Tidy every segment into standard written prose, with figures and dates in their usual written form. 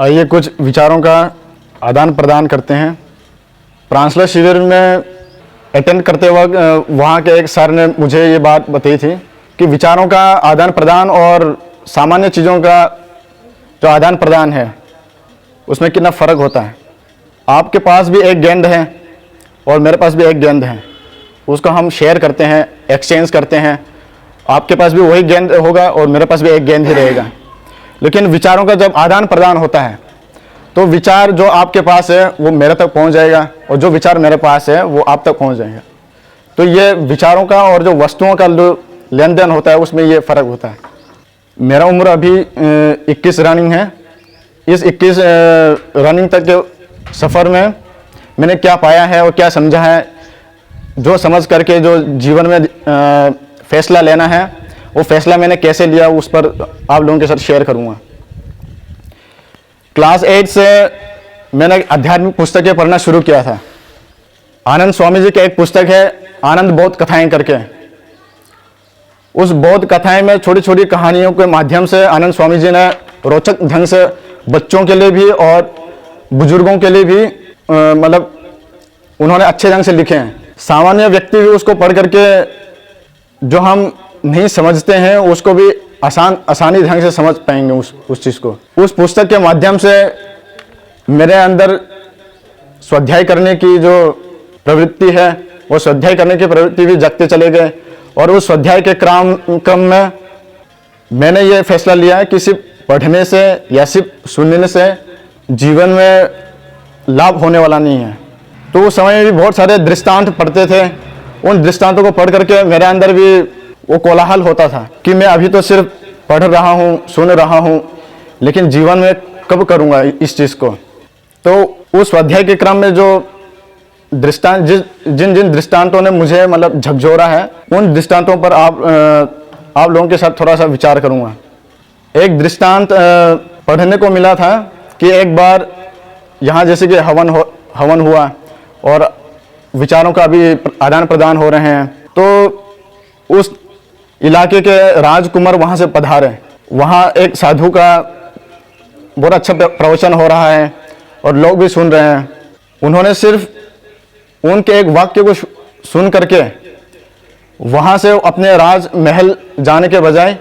आइए कुछ विचारों का आदान प्रदान करते हैं। प्रांसला शिविर में अटेंड करते वक्त वहाँ के एक सर ने मुझे ये बात बताई थी कि विचारों का आदान प्रदान और सामान्य चीज़ों का जो आदान प्रदान है उसमें कितना फ़र्क होता है। आपके पास भी एक गेंद है और मेरे पास भी एक गेंद है, उसको हम शेयर करते हैं, एक्सचेंज करते हैं। आपके पास भी वही गेंद होगा और मेरे पास भी एक गेंद ही रहेगा। लेकिन विचारों का जब आदान प्रदान होता है तो विचार जो आपके पास है वो मेरे तक पहुंच जाएगा और जो विचार मेरे पास है वो आप तक पहुंच जाएगा। तो ये विचारों का और जो वस्तुओं का जो लेन देन होता है उसमें ये फ़र्क होता है। मेरा उम्र अभी 21 रनिंग है। इस 21 रनिंग तक के सफ़र में मैंने क्या पाया है और क्या समझा है, जो समझ करके जो जीवन में फैसला लेना है वो फैसला मैंने कैसे लिया, उस पर आप लोगों के साथ शेयर करूँगा। क्लास 8 से मैंने आध्यात्मिक पुस्तकें पढ़ना शुरू किया था। आनंद स्वामी जी की एक पुस्तक है आनंद बोध कथाएं करके। उस बोध कथाएं में छोटी छोटी कहानियों के माध्यम से आनंद स्वामी जी ने रोचक ढंग से बच्चों के लिए भी और बुजुर्गों के लिए भी मतलब उन्होंने अच्छे ढंग से लिखे हैं। सामान्य व्यक्ति भी उसको पढ़ करके जो हम नहीं समझते हैं उसको भी आसानी ढंग से समझ पाएंगे उस चीज़ को। उस पुस्तक के माध्यम से मेरे अंदर स्वाध्याय करने की जो प्रवृत्ति है वो स्वाध्याय करने की प्रवृत्ति भी जगते चले गए। और उस स्वाध्याय के क्रम में मैंने ये फैसला लिया है कि सिर्फ पढ़ने से या सिर्फ सुनने से जीवन में लाभ होने वाला नहीं है। तो उस समय में भी बहुत सारे दृष्टांत पढ़ते थे। उन दृष्टांतों को पढ़ करके मेरे अंदर भी वो कोलाहल होता था कि मैं अभी तो सिर्फ पढ़ रहा हूँ, सुन रहा हूँ, लेकिन जीवन में कब करूँगा इस चीज़ को। तो उस स्वाध्याय के क्रम में जो दृष्टांत जिन जिन दृष्टांतों ने मुझे मतलब झकझोरा है उन दृष्टांतों पर आप लोगों के साथ थोड़ा सा विचार करूँगा। एक दृष्टांत पढ़ने को मिला था कि एक बार यहाँ जैसे कि हवन हुआ और विचारों का भी आदान प्रदान हो रहे हैं, तो उस इलाके के राजकुमार वहाँ से पधारे। वहाँ एक साधु का बहुत अच्छा प्रवचन हो रहा है और लोग भी सुन रहे हैं। उन्होंने सिर्फ उनके एक वाक्य को सुन करके वहाँ से अपने राज महल जाने के बजाय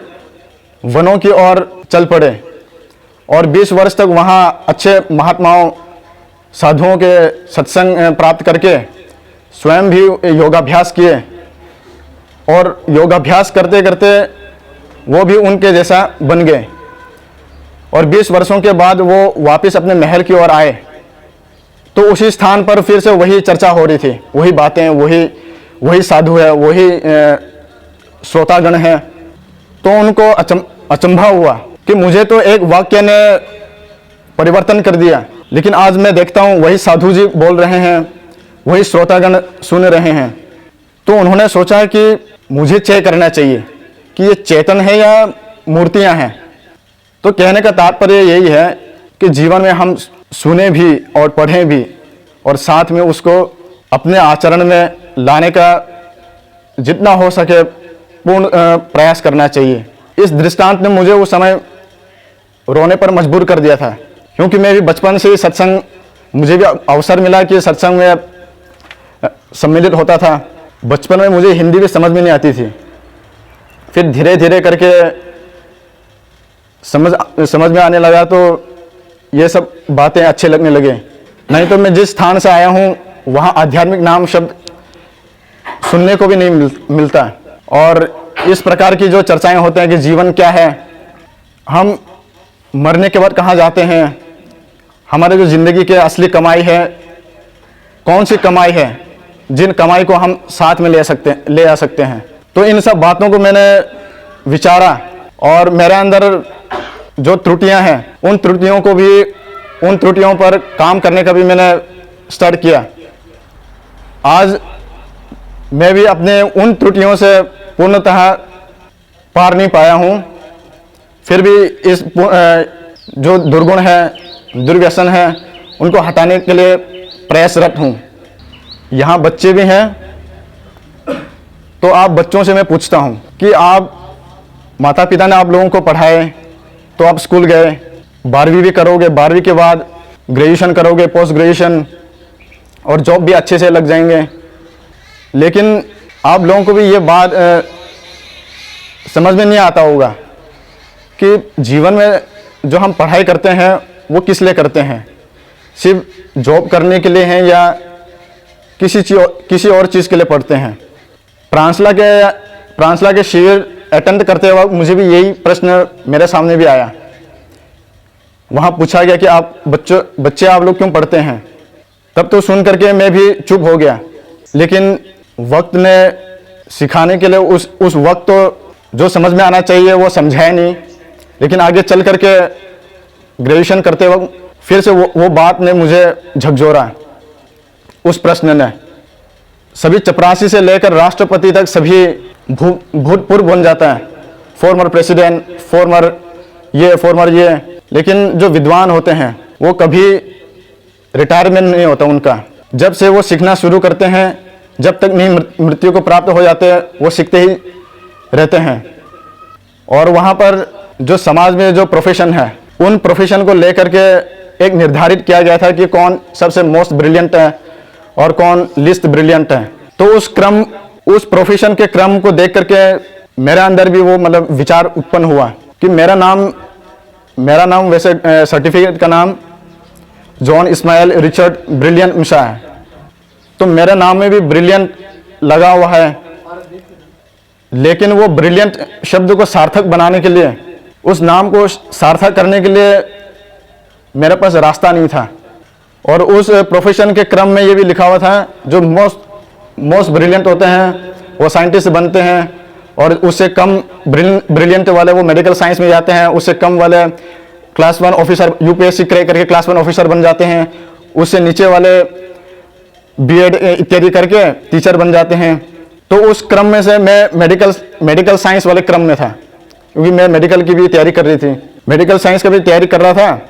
वनों की ओर चल पड़े और 20 वर्ष तक वहाँ अच्छे महात्माओं साधुओं के सत्संग प्राप्त करके स्वयं भी योगाभ्यास किए और योगाभ्यास करते करते वो भी उनके जैसा बन गए। और 20 वर्षों के बाद वो वापस अपने महल की ओर आए तो उसी स्थान पर फिर से वही चर्चा हो रही थी, वही बातें, वही साधु है, वही श्रोतागण है। तो उनको अचंभा हुआ कि मुझे तो एक वाक्य ने परिवर्तन कर दिया, लेकिन आज मैं देखता हूँ वही साधु जी बोल रहे हैं, वही श्रोतागण सुन रहे हैं। तो उन्होंने सोचा कि मुझे चेक करना चाहिए कि ये चेतन है या मूर्तियां हैं। तो कहने का तात्पर्य यही है कि जीवन में हम सुने भी और पढ़ें भी और साथ में उसको अपने आचरण में लाने का जितना हो सके पूर्ण प्रयास करना चाहिए। इस दृष्टांत ने मुझे उस समय रोने पर मजबूर कर दिया था, क्योंकि मैं भी बचपन से ही सत्संग, मुझे भी अवसर मिला कि सत्संग में सम्मिलित होता था। बचपन में मुझे हिंदी भी समझ में नहीं आती थी, फिर धीरे धीरे करके समझ में आने लगा तो ये सब बातें अच्छे लगने लगे। नहीं तो मैं जिस स्थान से आया हूँ वहाँ आध्यात्मिक नाम शब्द सुनने को भी नहीं मिलता। और इस प्रकार की जो चर्चाएं होते हैं कि जीवन क्या है, हम मरने के बाद कहाँ जाते हैं, हमारे जो ज़िंदगी की असली कमाई है, कौन सी कमाई है जिन कमाई को हम साथ में ले आ सकते हैं। तो इन सब बातों को मैंने विचारा और मेरे अंदर जो त्रुटियां हैं उन त्रुटियों पर काम करने का भी मैंने स्टार्ट किया। आज मैं भी अपने उन त्रुटियों से पूर्णतः पार नहीं पाया हूँ, फिर भी इस जो दुर्गुण है, दुर्व्यसन है, उनको हटाने के लिए प्रयासरत हूँ। यहाँ बच्चे भी हैं, तो आप बच्चों से मैं पूछता हूँ कि आप माता पिता ने आप लोगों को पढ़ाए तो आप स्कूल गए, 12वीं भी करोगे, 12वीं के बाद ग्रेजुएशन करोगे, पोस्ट ग्रेजुएशन, और जॉब भी अच्छे से लग जाएंगे। लेकिन आप लोगों को भी ये बात समझ में नहीं आता होगा कि जीवन में जो हम पढ़ाई करते हैं वो किस लिए करते हैं, सिर्फ जॉब करने के लिए हैं या किसी और चीज़ के लिए पढ़ते हैं। प्रांसला के शिविर अटेंड करते वक्त मुझे भी यही प्रश्न मेरे सामने भी आया। वहाँ पूछा गया कि आप बच्चे आप लोग क्यों पढ़ते हैं। तब तो सुन करके मैं भी चुप हो गया, लेकिन वक्त ने सिखाने के लिए उस वक्त तो जो समझ में आना चाहिए वो समझाया नहीं, लेकिन आगे चल करके ग्रेजुएशन करते वक्त फिर से वो बात ने मुझे झकझोरा। उस प्रश्न ने सभी चपरासी से लेकर राष्ट्रपति तक सभी भूतपूर्व बन जाता है, फॉर्मर प्रेसिडेंट, फॉर्मर ये, लेकिन जो विद्वान होते हैं वो कभी रिटायरमेंट नहीं होता उनका। जब से वो सीखना शुरू करते हैं, जब तक नहीं मृत्यु को प्राप्त हो जाते हैं, वो सीखते ही रहते हैं। और वहाँ पर जो समाज में जो प्रोफेशन है, उन प्रोफेशन को लेकर के एक निर्धारित किया गया था कि कौन सबसे मोस्ट ब्रिलियंट है और कौन लिस्ट ब्रिलियंट है। तो उस प्रोफेशन के क्रम को देख करके मेरे अंदर भी वो मतलब विचार उत्पन्न हुआ कि मेरा नाम वैसे सर्टिफिकेट का नाम जॉन इस्माइल रिचर्ड ब्रिलियंट मिशा है, तो मेरे नाम में भी ब्रिलियंट लगा हुआ है। लेकिन वो ब्रिलियंट शब्द को सार्थक बनाने के लिए, उस नाम को सार्थक करने के लिए मेरे पास रास्ता नहीं था। और उस प्रोफेशन के क्रम में ये भी लिखा हुआ था जो मोस्ट ब्रिलियंट होते हैं वो साइंटिस्ट बनते हैं, और उससे कम ब्रिलियंट वाले वो मेडिकल साइंस में जाते हैं, उससे कम वाले क्लास 1 ऑफिसर यूपीएससी क्रैक करके क्लास 1 ऑफिसर बन जाते हैं, उससे नीचे वाले बीएड इत्यादि करके टीचर बन जाते हैं। तो उस क्रम में से मैं मेडिकल साइंस वाले क्रम में था, क्योंकि मैं मेडिकल की भी तैयारी कर रही थी, मेडिकल साइंस का भी तैयारी कर रहा था।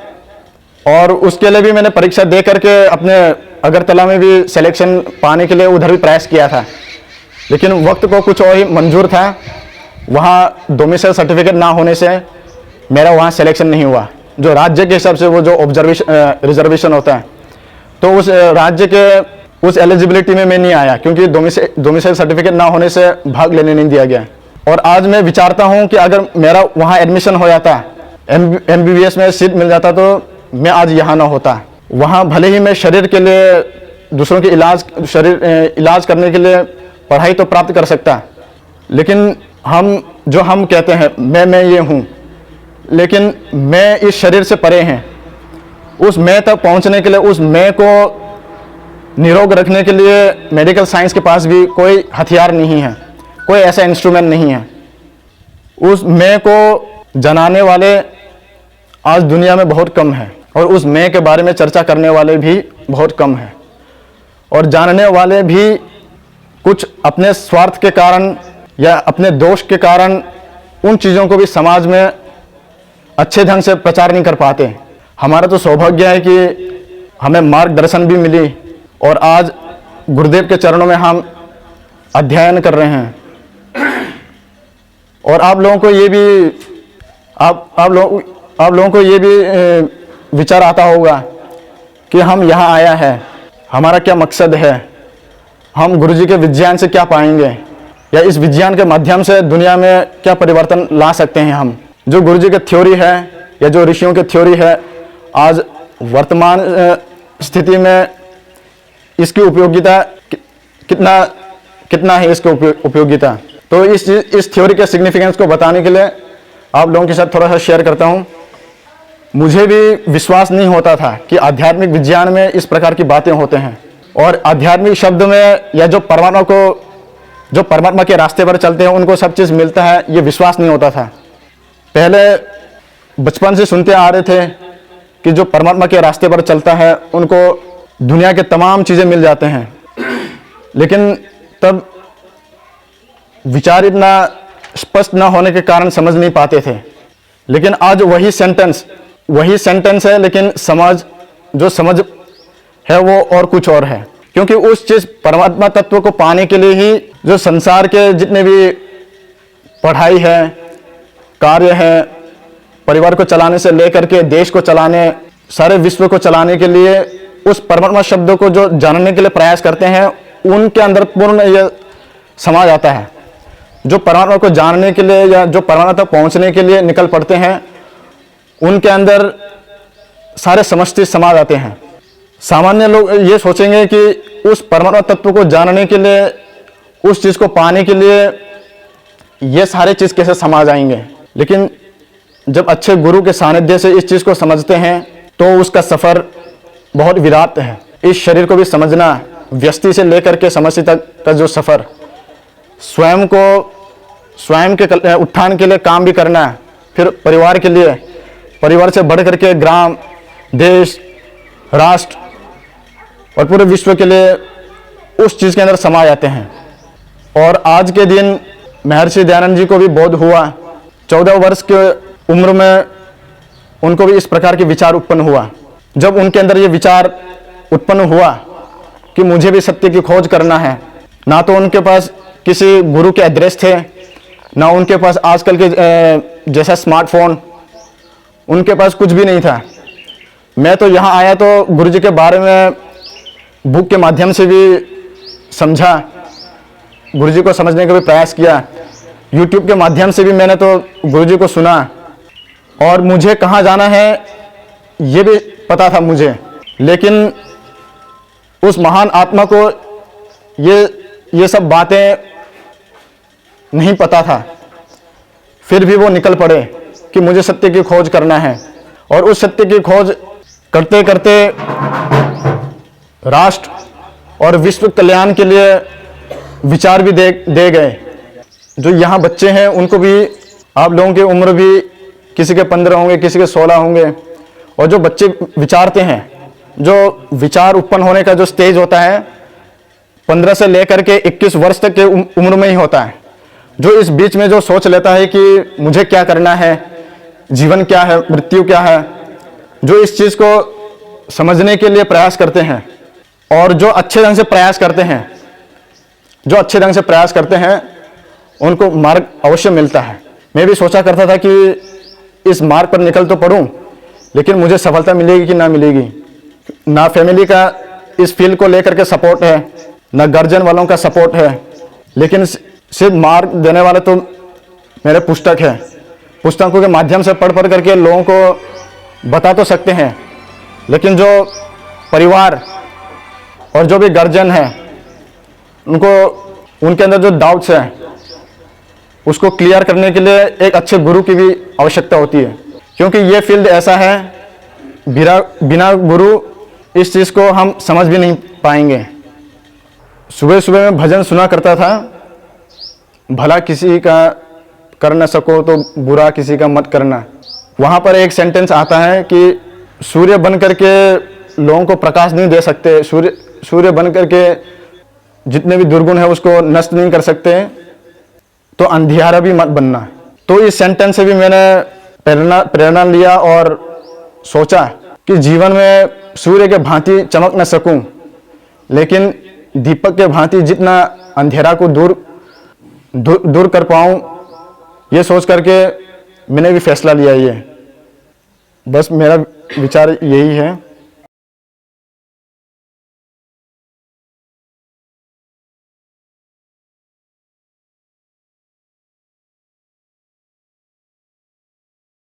और उसके लिए भी मैंने परीक्षा दे करके अपने अगरतला में भी सिलेक्शन पाने के लिए उधर भी प्रयास किया था, लेकिन वक्त को कुछ और ही मंजूर था। वहाँ डोमिसाइल सर्टिफिकेट ना होने से मेरा वहाँ सिलेक्शन नहीं हुआ। जो राज्य के हिसाब से वो जो रिजर्वेशन होता है, तो उस राज्य के उस एलिजिबिलिटी में मैं नहीं आया, क्योंकि डोमिसाइल सर्टिफिकेट ना होने से भाग लेने नहीं दिया गया। और आज मैं विचारता हूँ कि अगर मेरा वहाँ एडमिशन हो जाता, MBBS में सीट मिल जाता, तो मैं आज यहाँ ना होता। वहाँ भले ही मैं शरीर के लिए दूसरों के इलाज करने के लिए पढ़ाई तो प्राप्त कर सकता, लेकिन हम कहते हैं मैं ये हूँ, लेकिन मैं इस शरीर से परे हैं। उस मैं तक पहुँचने के लिए, उस मैं को निरोग रखने के लिए मेडिकल साइंस के पास भी कोई हथियार नहीं है, कोई ऐसा इंस्ट्रूमेंट नहीं है। उस मैं को जनाने वाले आज दुनिया में बहुत कम है, और उस मैं के बारे में चर्चा करने वाले भी बहुत कम हैं, और जानने वाले भी कुछ अपने स्वार्थ के कारण या अपने दोष के कारण उन चीज़ों को भी समाज में अच्छे ढंग से प्रचार नहीं कर पाते। हमारा तो सौभाग्य है कि हमें मार्गदर्शन भी मिली, और आज गुरुदेव के चरणों में हम अध्ययन कर रहे हैं। और आप लोगों को ये भी आप लोगों को ये भी विचार आता होगा कि हम यहाँ आया है, हमारा क्या मकसद है, हम गुरुजी के विज्ञान से क्या पाएंगे, या इस विज्ञान के माध्यम से दुनिया में क्या परिवर्तन ला सकते हैं हम। जो गुरुजी की थ्योरी है या जो ऋषियों की थ्योरी है, आज वर्तमान स्थिति में इसकी उपयोगिता कितना है, इसकी उपयोगिता। तो इस थ्योरी के सिग्निफिकेंस को बताने के लिए आप लोगों के साथ थोड़ा सा शेयर करता हूँ। मुझे भी विश्वास नहीं होता था कि आध्यात्मिक विज्ञान में इस प्रकार की बातें होते हैं, और आध्यात्मिक शब्द में या जो परमात्मा के रास्ते पर चलते हैं उनको सब चीज़ मिलता है, ये विश्वास नहीं होता था। पहले बचपन से सुनते आ रहे थे कि जो परमात्मा के रास्ते पर चलता है उनको दुनिया के तमाम चीज़ें मिल जाते हैं, लेकिन तब विचार इतना स्पष्ट न होने के कारण समझ नहीं पाते थे। लेकिन आज वही सेंटेंस है, लेकिन जो समझ है वो और कुछ और है, क्योंकि उस चीज़ परमात्मा तत्व को पाने के लिए ही जो संसार के जितने भी पढ़ाई है, कार्य है, परिवार को चलाने से लेकर के देश को चलाने, सारे विश्व को चलाने के लिए उस परमात्मा शब्द को जो जानने के लिए प्रयास करते हैं, उनके अंदर पूर्ण ये समा जाता है। जो परमात्मा को जानने के लिए या जो परमात्मा तक पहुंचने के लिए निकल पड़ते हैं, उनके अंदर सारे समष्टि समा जाते हैं। सामान्य लोग ये सोचेंगे कि उस परमात्मा तत्व को जानने के लिए, उस चीज़ को पाने के लिए ये सारे चीज़ कैसे समा जाएंगे, लेकिन जब अच्छे गुरु के सानिध्य से इस चीज़ को समझते हैं तो उसका सफ़र बहुत विराट है। इस शरीर को भी समझना, व्यष्टि से लेकर के समष्टि तक का जो सफ़र, स्वयं के उत्थान के लिए काम भी करना है, फिर परिवार के लिए, परिवार से बढ़ करके ग्राम, देश, राष्ट्र और पूरे विश्व के लिए उस चीज़ के अंदर समा जाते हैं। और आज के दिन महर्षि दयानंद जी को भी बोध हुआ। 14 वर्ष के उम्र में उनको भी इस प्रकार के विचार उत्पन्न हुआ। जब उनके अंदर ये विचार उत्पन्न हुआ कि मुझे भी सत्य की खोज करना है, ना तो उनके पास किसी गुरु के एड्रेस थे, ना उनके पास आजकल के जैसा स्मार्टफोन, उनके पास कुछ भी नहीं था। मैं तो यहाँ आया तो गुरु जी के बारे में बुक के माध्यम से भी समझा, गुरु जी को समझने का भी प्रयास किया, यूट्यूब के माध्यम से भी मैंने तो गुरु जी को सुना, और मुझे कहाँ जाना है ये भी पता था मुझे, लेकिन उस महान आत्मा को ये सब बातें नहीं पता था। फिर भी वो निकल पड़े कि मुझे सत्य की खोज करना है, और उस सत्य की खोज करते करते राष्ट्र और विश्व कल्याण के लिए विचार भी दे गए। जो यहाँ बच्चे हैं उनको भी, आप लोगों की उम्र भी किसी के 15 होंगे, किसी के 16 होंगे, और जो बच्चे विचारते हैं, जो विचार उत्पन्न होने का जो स्टेज होता है 15 से लेकर के 21 वर्ष तक के उम्र में ही होता है। जो इस बीच में जो सोच लेता है कि मुझे क्या करना है, जीवन क्या है, मृत्यु क्या है, जो इस चीज़ को समझने के लिए प्रयास करते हैं, और जो अच्छे ढंग से प्रयास करते हैं, उनको मार्ग अवश्य मिलता है। मैं भी सोचा करता था कि इस मार्ग पर निकल तो पड़ूं, लेकिन मुझे सफलता मिलेगी कि ना मिलेगी। ना फैमिली का इस फील्ड को लेकर के सपोर्ट है, ना गार्जियन वालों का सपोर्ट है, लेकिन सिर्फ मार्ग देने वाले तो मेरे पुस्तक है। पुस्तकों के माध्यम से पढ़ करके लोगों को बता तो सकते हैं, लेकिन जो परिवार और जो भी गार्जियन है, उनके अंदर जो डाउट्स हैं उसको क्लियर करने के लिए एक अच्छे गुरु की भी आवश्यकता होती है। क्योंकि ये फील्ड ऐसा है, बिना गुरु इस चीज़ को हम समझ भी नहीं पाएंगे। सुबह सुबह में भजन सुना करता था, भला किसी का कर न सको तो बुरा किसी का मत करना। वहाँ पर एक सेंटेंस आता है कि सूर्य बन करके लोगों को प्रकाश नहीं दे सकते, सूर्य बन करके जितने भी दुर्गुण है उसको नष्ट नहीं कर सकते, तो अंधियारा भी मत बनना। तो इस सेंटेंस से भी मैंने प्रेरणा लिया और सोचा कि जीवन में सूर्य के भांति चमक न सकूं, लेकिन दीपक के भांति जितना अंधेरा को दूर कर पाऊं, ये सोच करके मैंने भी फैसला लिया। ये बस मेरा विचार यही है।